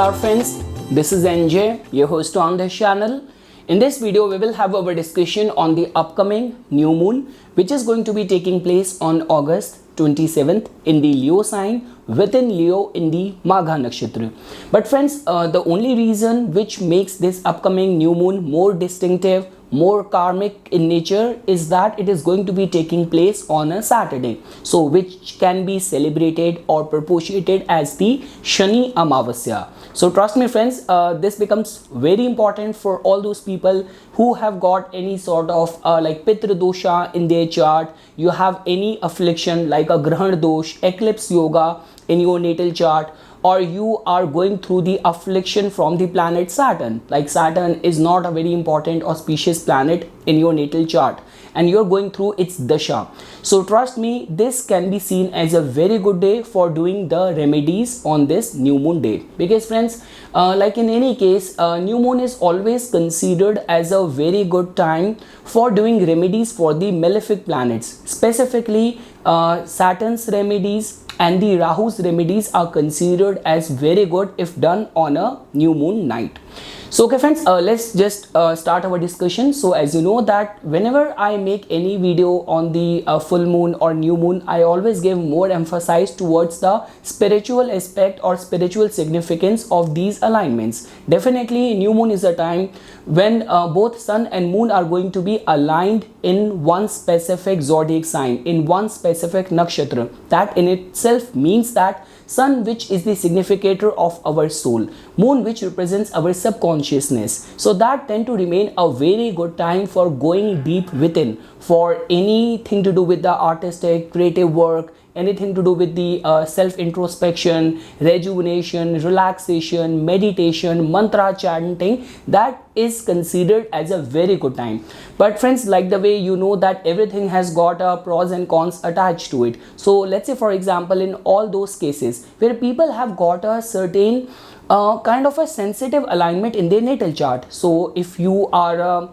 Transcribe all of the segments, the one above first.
Namaskar friends, this is NJ, your host on this channel. In this video, we will have our discussion on the upcoming new moon, which is going to be taking place on August 27th in the Leo sign, within Leo in the Magha Nakshatra. But friends, the only reason which makes this upcoming new moon more distinctive, more karmic in nature is that it is going to be taking place on a Saturday, so which can be celebrated or propitiated as the Shani Amavasya. So trust me friends, this becomes very important for all those people who have got any sort of like Pitra dosha in their chart. You have any affliction like a Grahan dosh, eclipse yoga in your natal chart, or you are going through the affliction from the planet Saturn, like Saturn is not a very important auspicious planet in your natal chart and you're going through its dasha. So trust me, this can be seen as a very good day for doing the remedies on this new moon day, because friends, like in any case, new moon is always considered as a very good time for doing remedies for the malefic planets. Specifically, Saturn's remedies and the Rahu's remedies are considered as very good if done on a new moon night. So okay friends, let's just start our discussion. So as you know that whenever I make any video on the full moon or new moon, I always give more emphasis towards the spiritual aspect or spiritual significance of these alignments. Definitely new moon is a time when both sun and moon are going to be aligned in one specific zodiac sign, in one specific nakshatra. That in itself means that sun, which is the significator of our soul, moon, which represents our subconsciousness, so that tend to remain a very good time for going deep within, for anything to do with the artistic creative work, anything to do with the self-introspection, rejuvenation, relaxation, meditation, mantra chanting. That is considered as a very good time. But friends, like the way you know that everything has got a pros and cons attached to it. So let's say for example, in all those cases where people have got a certain kind of a sensitive alignment in their natal chart. So if you are a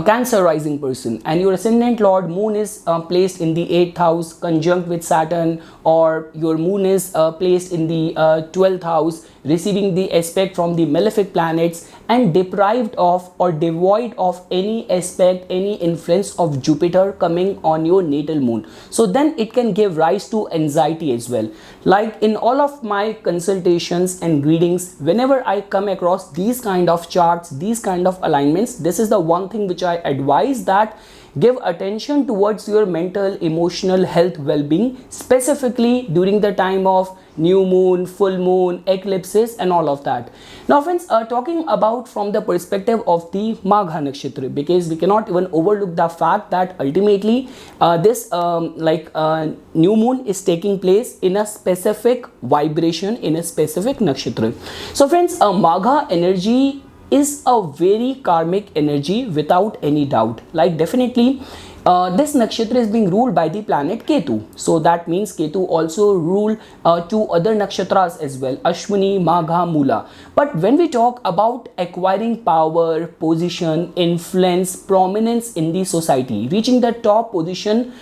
Cancer rising person and your ascendant lord moon is placed in the 8th house conjunct with Saturn, or your moon is placed in the 12th house receiving the aspect from the malefic planets and deprived of or devoid of any aspect, any influence of Jupiter coming on your natal moon, so then it can give rise to anxiety as well. Like in all of my consultations and readings, whenever I come across these kind of charts, these kind of alignments, this is the one thing which I advise, that give attention towards your mental, emotional health well-being, specifically during the time of new moon, full moon, eclipses and all of that. Now friends, talking about from the perspective of the Magha Nakshatra, because we cannot even overlook the fact that ultimately this new moon is taking place in a specific vibration, in a specific nakshatra. So friends, Magha energy is a very karmic energy without any doubt. Like definitely this nakshatra is being ruled by the planet Ketu. So that means Ketu also rule two other nakshatras as well, Ashwini, Magha, Mula. But when we talk about acquiring power, position, influence, prominence in the society, reaching the top position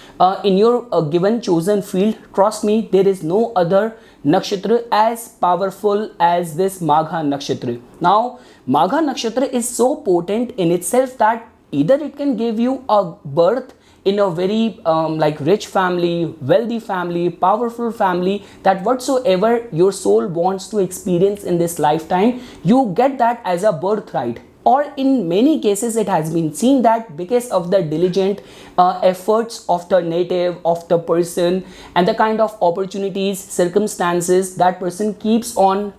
in your given chosen field, trust me, there is no other nakshatra as powerful as this Magha Nakshatra. Now Magha Nakshatra is so potent in itself that either it can give you a birth in a very like rich family, wealthy family, powerful family, that whatsoever your soul wants to experience in this lifetime, you get that as a birthright. Or in many cases it has been seen that because of the diligent efforts of the native, of the person, and the kind of opportunities, circumstances that person keeps on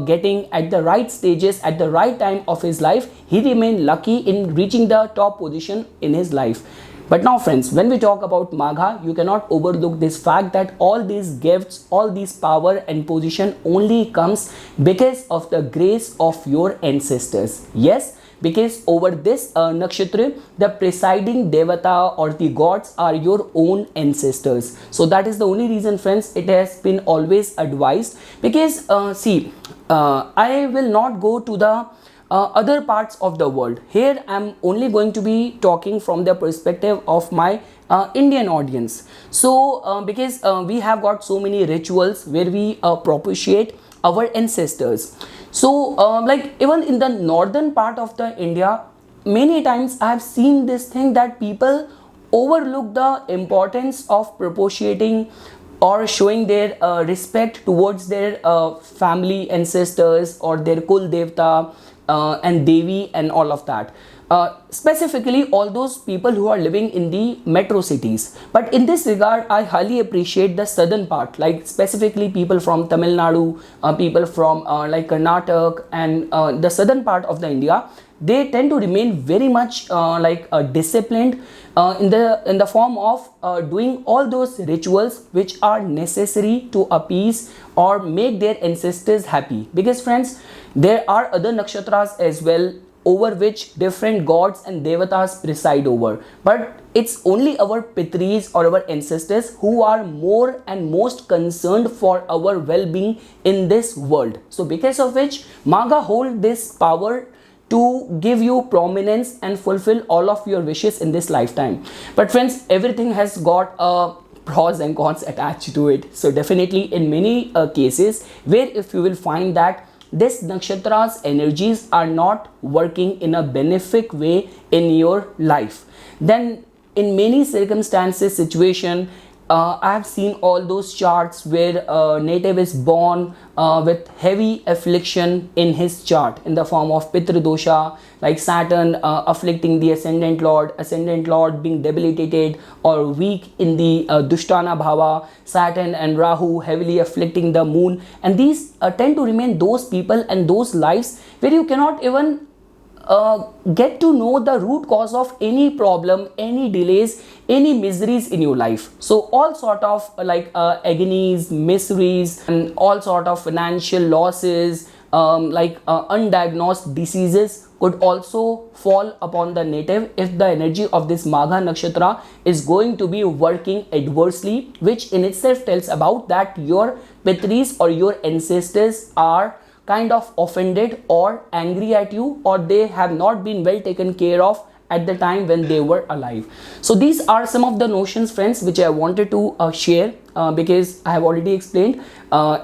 getting at the right stages at the right time of his life, he remain lucky in reaching the top position in his life. But now friends, when we talk about Magha, you cannot overlook this fact that all these gifts, all these power and position only comes because of the grace of your ancestors. Yes, because over this nakshatra, the presiding devata or the gods are your own ancestors. So that is the only reason friends, it has been always advised, because I will not go to the other parts of the world. Here I am only going to be talking from the perspective of my Indian audience. So because we have got so many rituals where we propitiate our ancestors. So like even in the northern part of the India, many times I have seen this thing that people overlook the importance of propitiating or showing their respect towards their family ancestors or their kul devta and devi and all of that. Specifically all those people who are living in the metro cities. But in this regard, I highly appreciate the southern part, like specifically people from Tamil Nadu, people from like Karnataka and the southern part of the India. They tend to remain very much disciplined in the form of doing all those rituals which are necessary to appease or make their ancestors happy. Because friends, there are other nakshatras as well over which different gods and devatas preside over, but it's only our pitris or our ancestors who are more and most concerned for our well-being in this world. So because of which Magha hold this power to give you prominence and fulfill all of your wishes in this lifetime. But friends, everything has got a pros and cons attached to it. So definitely in many cases where if you will find that this nakshatra's energies are not working in a benefic way in your life, then in many circumstances situation, I have seen all those charts where a native is born with heavy affliction in his chart in the form of Pitridosha, like Saturn afflicting the ascendant lord being debilitated or weak in the Dushtana Bhava, Saturn and Rahu heavily afflicting the moon. And these tend to remain those people and those lives where you cannot even get to know the root cause of any problem, any delays, any miseries in your life. So all sort of agonies, miseries and all sort of financial losses, undiagnosed diseases could also fall upon the native if the energy of this Magha Nakshatra is going to be working adversely, which in itself tells about that your pitris or your ancestors are kind of offended or angry at you, or they have not been well taken care of at the time when they were alive. So these are some of the notions, friends, which I wanted to share because I have already explained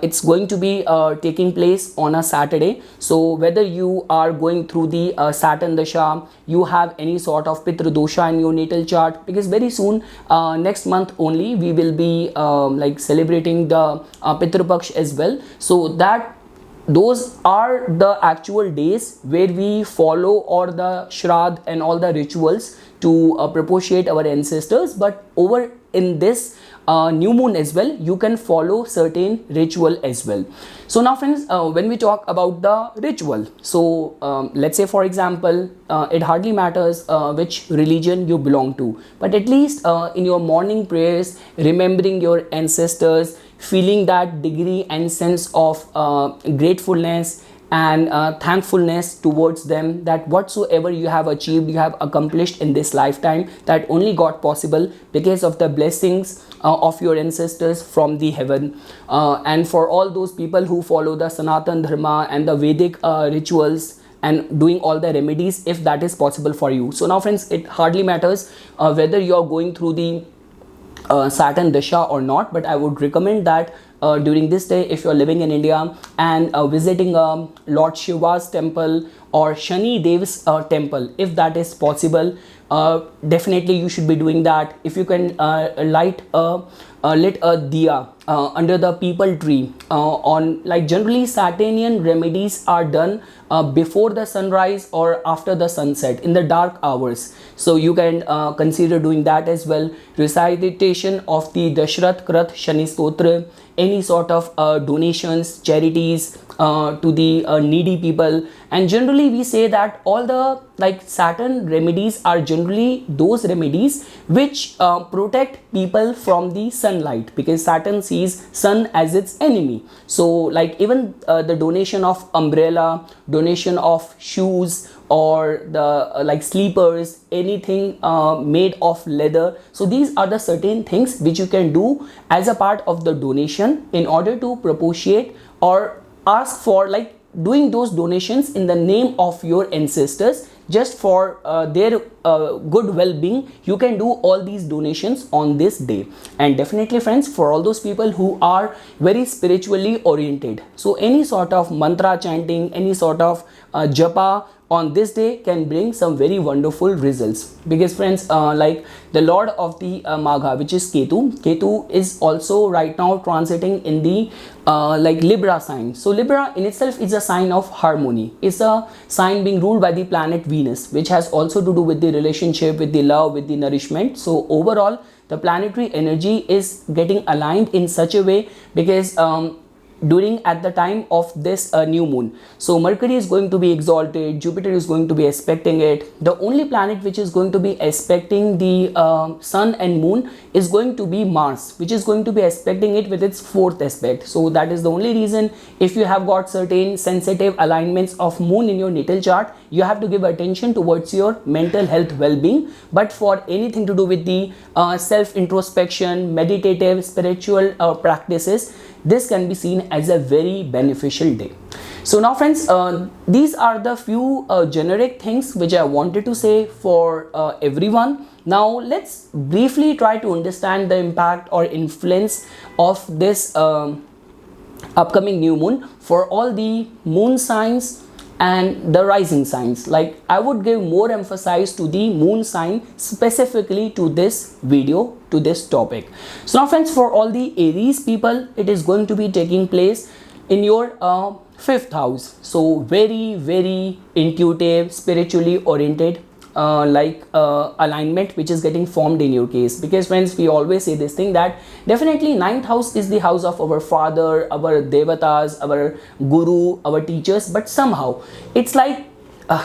it's going to be taking place on a Saturday. So whether you are going through the Saturn Dasha, you have any sort of Pitru Dosha in your natal chart, because very soon next month only we will be celebrating the Pitru Paksh as well. So that those are the actual days where we follow or the Shraddh and all the rituals to propitiate our ancestors. But over in this new moon as well, you can follow certain ritual as well. So now friends, when we talk about the ritual, so let's say for example, it hardly matters which religion you belong to, but at least in your morning prayers, remembering your ancestors, feeling that degree and sense of gratefulness and thankfulness towards them, that whatsoever you have achieved, you have accomplished in this lifetime, that only got possible because of the blessings of your ancestors from the heaven. And for all those people who follow the Sanatan Dharma and the Vedic rituals and doing all the remedies, if that is possible for you. So now friends, it hardly matters whether you are going through the Saturn Dasha or not, but I would recommend that during this day, if you are living in India and visiting Lord Shiva's temple or Shani Dev's temple, if that is possible, definitely you should be doing that. If you can lit a diya under the peepal tree on, like generally Saturnian remedies are done before the sunrise or after the sunset in the dark hours. So you can consider doing that as well. Recitation of the Dashrath Krat Shani Stotra, any sort of donations, charities to the needy people. And generally we say that all the Saturn remedies are generally those remedies which protect people from the sunlight, because Saturn sees sun as its enemy. So even the donation of umbrella, donation of shoes, or the sleepers, anything made of leather. So these are the certain things which you can do as a part of the donation in order to propitiate or ask for doing those donations in the name of your ancestors, just for their good well-being, you can do all these donations on this day. And definitely friends, for all those people who are very spiritually oriented, so any sort of mantra chanting, any sort of japa on this day can bring some very wonderful results. Because friends, like the lord of the Magha, which is Ketu is also right now transiting in the like Libra sign. So Libra in itself is a sign of harmony. It's a sign being ruled by the planet Venus, which has also to do with the relationship, with the love, with the nourishment. So overall, the planetary energy is getting aligned in such a way, because during at the time of this new moon, so Mercury is going to be exalted, Jupiter is going to be aspecting it. The only planet which is going to be aspecting the sun and moon is going to be Mars, which is going to be aspecting it with its fourth aspect. So that is the only reason, if you have got certain sensitive alignments of moon in your natal chart, you have to give attention towards your mental health well-being. But for anything to do with the self introspection, meditative, spiritual practices, this can be seen as a very beneficial day. So now friends, these are the few generic things which I wanted to say for everyone. Now let's briefly try to understand the impact or influence of this upcoming new moon for all the moon signs and the rising signs. Like I would give more emphasis to the moon sign specifically to this video, to this topic. So now friends, for all the Aries people, it is going to be taking place in your fifth house. So very intuitive, spiritually oriented alignment which is getting formed in your case. Because friends, we always say this thing that definitely ninth house is the house of our father, our devatas, our guru, our teachers. But somehow it's like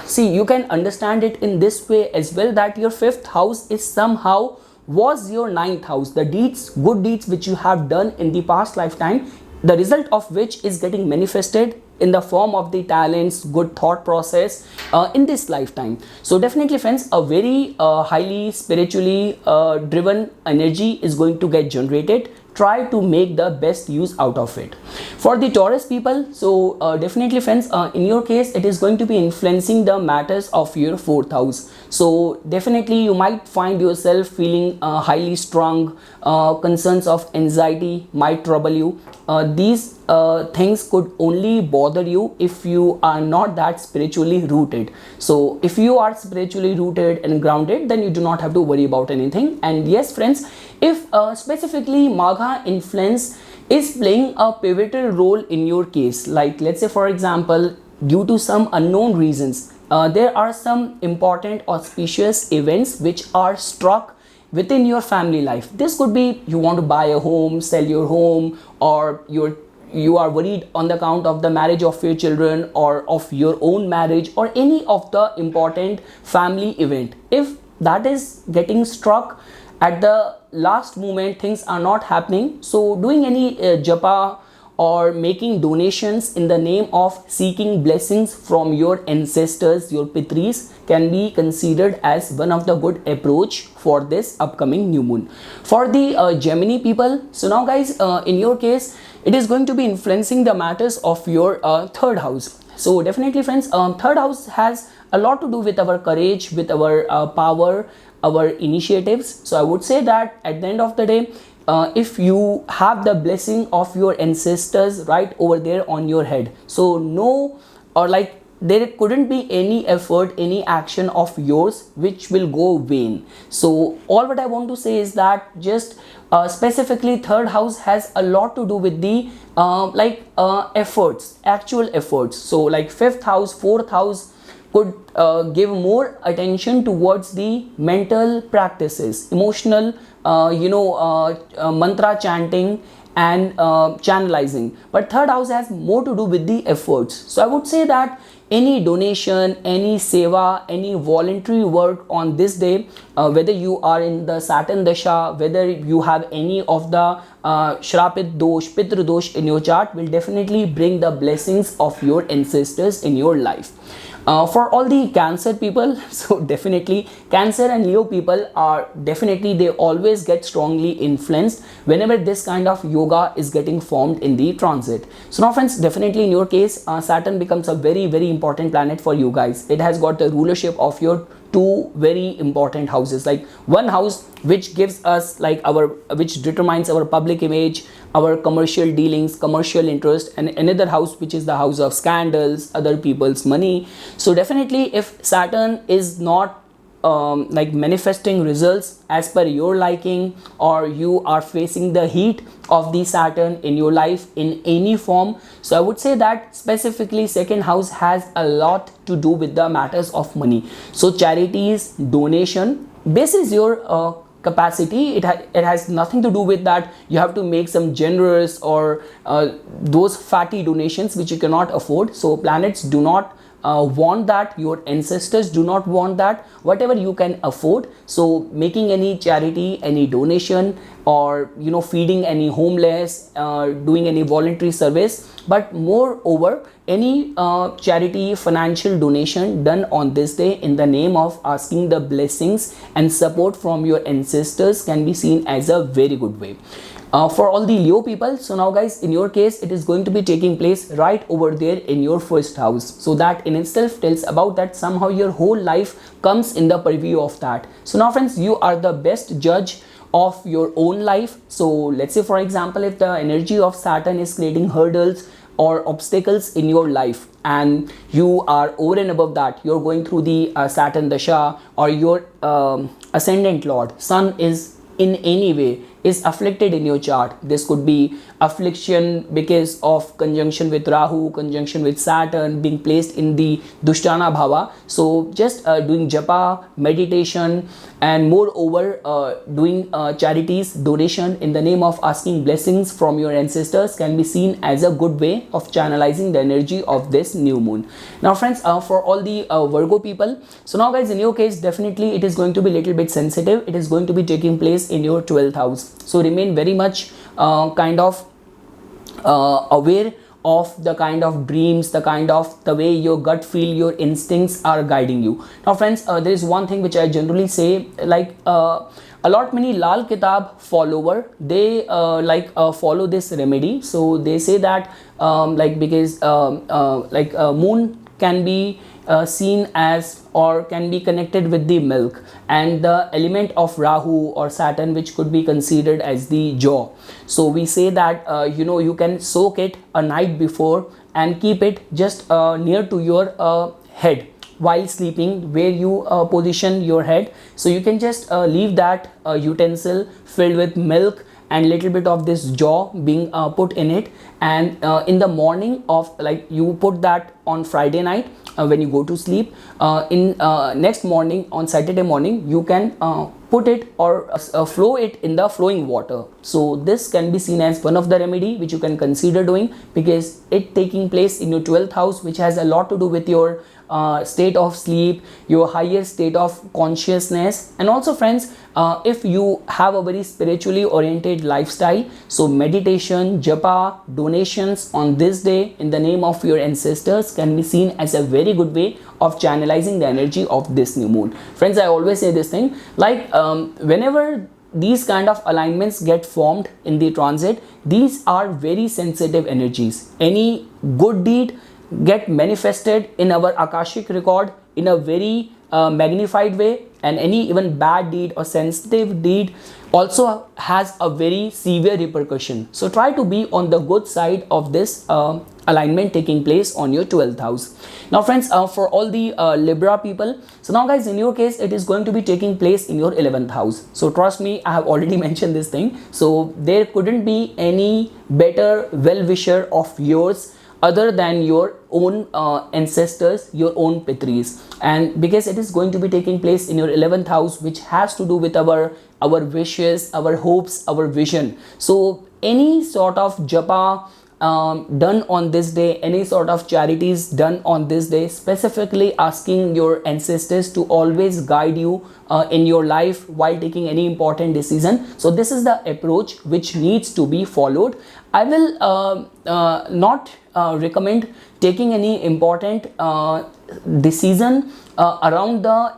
see, you can understand it in this way as well, that your fifth house is somehow was your ninth house. The deeds, good deeds which you have done in the past lifetime, the result of which is getting manifested in the form of the talents, good thought process in this lifetime. So definitely friends, a very highly spiritually driven energy is going to get generated. Try to make the best use out of it. For the Taurus people, so definitely friends, in your case it is going to be influencing the matters of your fourth house. So definitely you might find yourself feeling highly strung, concerns of anxiety might trouble you. These things could only bother you if you are not that spiritually rooted. So if you are spiritually rooted and grounded, then you do not have to worry about anything. And yes friends, if specifically Magha influence is playing a pivotal role in your case, like let's say for example, due to some unknown reasons, there are some important auspicious events which are struck within your family life. This could be you want to buy a home, sell your home, or you are worried on the account of the marriage of your children or of your own marriage, or any of the important family event. If that is getting struck at the last moment, things are not happening, so doing any japa or making donations in the name of seeking blessings from your ancestors, your pitris, can be considered as one of the good approach for this upcoming new moon. For the Gemini people, so now guys, in your case it is going to be influencing the matters of your third house. So definitely friends, third house has a lot to do with our courage, with our power, our initiatives. So I would say that at the end of the day, if you have the blessing of your ancestors right over there on your head, so no, or like there couldn't be any effort, any action of yours which will go vain. So all what I want to say is that just specifically third house has a lot to do with the efforts, actual efforts. So like fifth house, fourth house could give more attention towards the mental practices, emotional mantra chanting and channelizing. But third house has more to do with the efforts. So I would say that any donation, any seva, any voluntary work on this day, whether you are in the Saturn Dasha, whether you have any of the Shrapit Dosh, Pitra Dosh in your chart, will definitely bring the blessings of your ancestors in your life. For all the Cancer people, so definitely Cancer and Leo people are definitely, they always get strongly influenced whenever this kind of yoga is getting formed in the transit. So now friends, definitely in your case, Saturn becomes a very important planet for you guys. It has got the rulership of your two very important houses, like one house which gives us like our, which determines our public image, our commercial dealings, commercial interest, and another house which is the house of scandals, other people's money. So definitely if Saturn is not like manifesting results as per your liking, or you are facing the heat of the Saturn in your life in any form, so I would say that specifically second house has a lot to do with the matters of money. So charities, donation, basis your capacity. It has nothing to do with that you have to make some generous or those fatty donations which you cannot afford. So planets do not want that, your ancestors do not want that. Whatever you can afford, so making any charity, any donation, or feeding any homeless, doing any voluntary service, but moreover any charity, financial donation done on this day in the name of asking the blessings and support from your ancestors can be seen as a very good way. For all the Leo people, so now guys, in your case it is going to be taking place right over there in your first house. So that in itself tells about that somehow your whole life comes in the purview of that. So now friends, you are the best judge of your own life. So let's say for example, if the energy of Saturn is creating hurdles or obstacles in your life, and you are over and above that, you're going through the Saturn Dasha, or your ascendant lord Sun is in any way is afflicted in your chart. This could be affliction because of conjunction with Rahu, conjunction with Saturn, being placed in the Dushtana Bhava. So just doing japa, meditation, and moreover doing charities, donation in the name of asking blessings from your ancestors can be seen as a good way of channelizing the energy of this new moon. Now friends, for all the Virgo people, so now guys, in your case definitely it is going to be a little bit sensitive. It is going to be taking place in your 12th house. So remain very much kind of aware of the kind of dreams, the way your gut feel, your instincts are guiding you. Now friends, there is one thing which I generally say, like a lot many Lal Kitab follower, they follow this remedy. So they say that because moon can be seen as, or can be connected with the milk, and the element of Rahu or Saturn which could be considered as the jaw. So we say that you can soak it a night before and keep it just near to your head while sleeping, where you position your head. So you can just leave that utensil filled with milk and little bit of this jaw being put in it, and in the morning of, like, you put that on Friday night when you go to sleep, in next morning on Saturday morning you can put it or flow it in the flowing water. So this can be seen as one of the remedy which you can consider doing, because it taking place in your 12th house, which has a lot to do with your state of sleep, your higher state of consciousness. And also friends, if you have a very spiritually oriented lifestyle, so meditation, japa, donations on this day in the name of your ancestors can be seen as a very good way of channelizing the energy of this new moon. Friends, I always say this thing, like whenever these kind of alignments get formed in the transit, these are very sensitive energies. Any good deed get manifested in our Akashic record in a very magnified way, and any even bad deed or sensitive deed also has a very severe repercussion. So try to be on the good side of this alignment taking place on your 12th house. Now friends, for all the Libra people, so now guys, in your case it is going to be taking place in your 11th house. So trust me, I have already mentioned this thing. So there couldn't be any better well-wisher of yours other than your own ancestors, your own pitris. And because it is going to be taking place in your 11th house, which has to do with our wishes, our hopes, our vision. So any sort of japa done on this day, any sort of charities done on this day, specifically asking your ancestors to always guide you in your life while taking any important decision. So this is the approach which needs to be followed. I will not recommend taking any important decision around the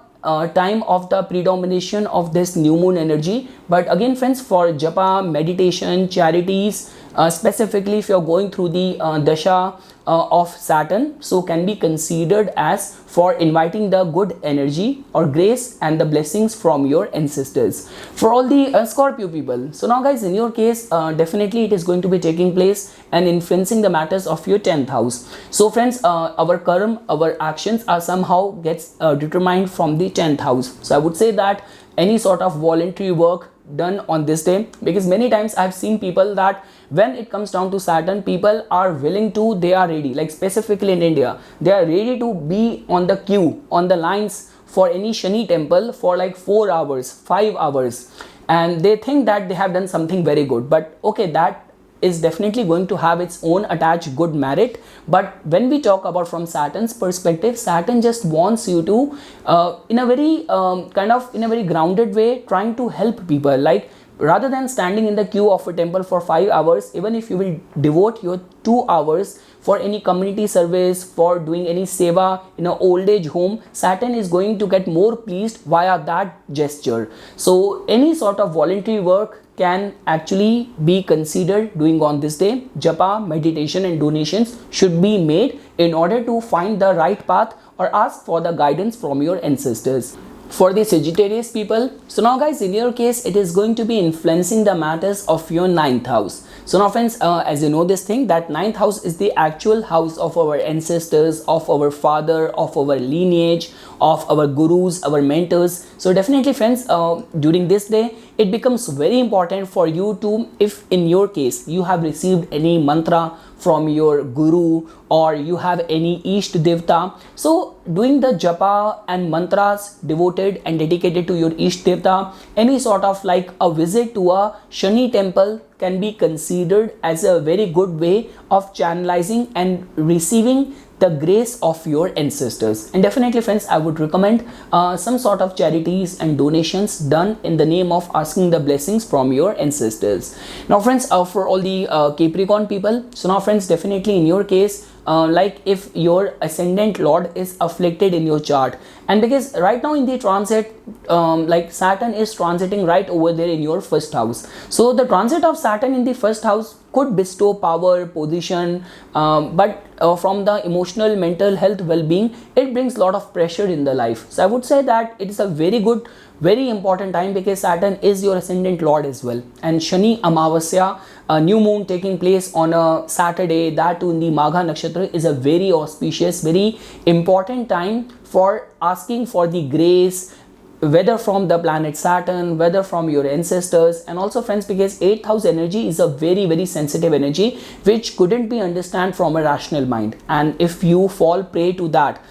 time of the predomination of this new moon energy. But again friends, for japa, meditation, charities, specifically if you're going through the dasha of Saturn, so can be considered as for inviting the good energy or grace and the blessings from your ancestors. For all the Scorpio people, so now guys, in your case definitely it is going to be taking place and influencing the matters of your 10th house. So friends, our karma, our actions are somehow gets determined from the 10th house. So I would say that any sort of voluntary work done on this day, because many times I've seen people that when it comes down to Saturn, people are willing to, they are ready, like specifically in India, they are ready to be on the queue, on the lines for any Shani temple for like 4 hours, 5 hours, and they think that they have done something very good. But okay, that is definitely going to have its own attached good merit. But when we talk about from Saturn's perspective, Saturn just wants you to in a very in a very grounded way, trying to help people. Like rather than standing in the queue of a temple for 5 hours, even if you will devote your 2 hours for any community service, for doing any seva in an old age home, Saturn is going to get more pleased via that gesture. So any sort of voluntary work can actually be considered doing on this day. Japa, meditation and donations should be made in order to find the right path or ask for the guidance from your ancestors. For the Sagittarius people, so now guys, in your case it is going to be influencing the matters of your 9th house. So now friends, as you know this thing, that 9th house is the actual house of our ancestors, of our father, of our lineage, of our gurus, our mentors. So definitely friends, during this day it becomes very important for you to, if in your case you have received any mantra from your guru or you have any Isht Devta, so doing the japa and mantras devoted and dedicated to your Isht Devta, any sort of like a visit to a Shani temple can be considered as a very good way of channelizing and receiving the grace of your ancestors. And definitely friends, I would recommend some sort of charities and donations done in the name of asking the blessings from your ancestors. Now friends, for all the Capricorn people, so now friends, definitely in your case, like if your ascendant lord is afflicted in your chart, and because right now in the transit, like Saturn is transiting right over there in your first house, so the transit of Saturn in the first house could bestow power, position, but from the emotional, mental health, well-being, it brings a lot of pressure in the life. So I would say that it is a very good, very important time, because Saturn is your ascendant lord as well. And Shani Amavasya, a new moon taking place on a Saturday, that too in the Magha Nakshatra, is a very auspicious, very important time for asking for the grace, whether from the planet Saturn, whether from your ancestors. And also friends, because 8th house energy is a very, very sensitive energy which couldn't be understood from a rational mind. And if you fall prey to that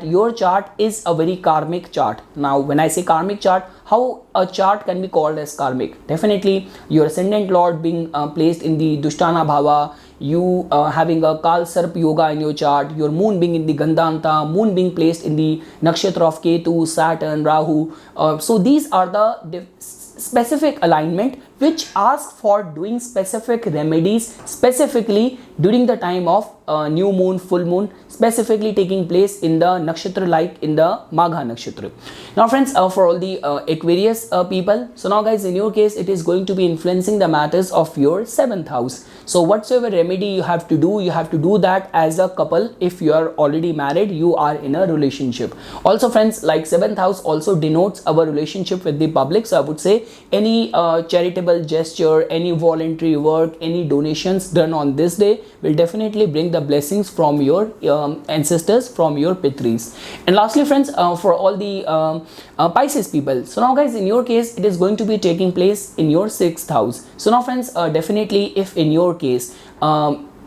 your chart is a very karmic chart. Now when I say karmic chart, how a chart can be called as karmic? Definitely your ascendant lord being placed in the Dushtana Bhava, you having a Kal Sarp yoga in your chart, your moon being in the Gandanta, moon being placed in the nakshatra of Ketu, Saturn, Rahu. So these are the specific alignment which ask for doing specific remedies specifically during the time of new moon, full moon, specifically taking place in the nakshatra like in the Magha Nakshatra. Now friends, for all the Aquarius people, so now guys, in your case it is going to be influencing the matters of your 7th house. So whatsoever remedy you have to do that as a couple. If you are already married, you are in a relationship. Also friends, like 7th house also denotes our relationship with the public. So I would say any charitable gesture, any voluntary work, any donations done on this day will definitely bring the blessings from your ancestors, from your pitris. And lastly friends, for all the Pisces people, so now guys, in your case it is going to be taking place in your 6th house. So now friends, definitely if in your case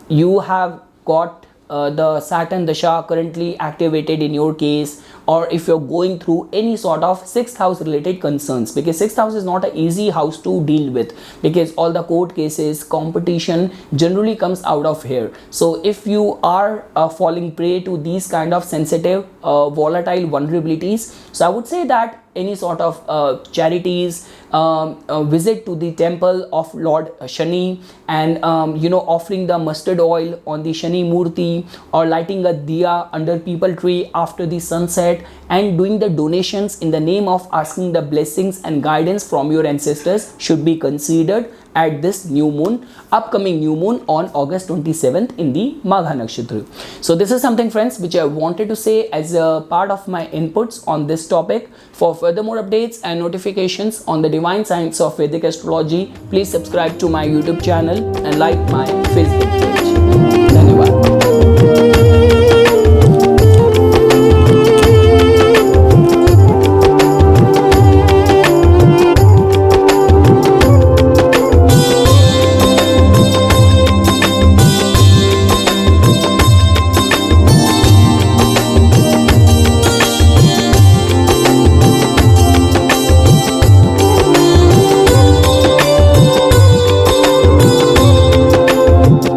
you have got the Saturn Dasha currently activated in your case, or if you're going through any sort of 6th house related concerns, because 6th house is not an easy house to deal with, because all the court cases, competition generally comes out of here. So if you are falling prey to these kind of sensitive volatile vulnerabilities, so I would say that any sort of charities, visit to the temple of Lord Shani, and offering the mustard oil on the Shani Murti, or lighting a diya under people tree after the sunset, and doing the donations in the name of asking the blessings and guidance from your ancestors should be considered at this new moon, upcoming new moon on August 27th in the Magha Nakshatra. So this is something, friends, which I wanted to say as a part of my inputs on this topic. For further more updates and notifications on the divine science of Vedic astrology, please subscribe to my YouTube channel and like my Facebook.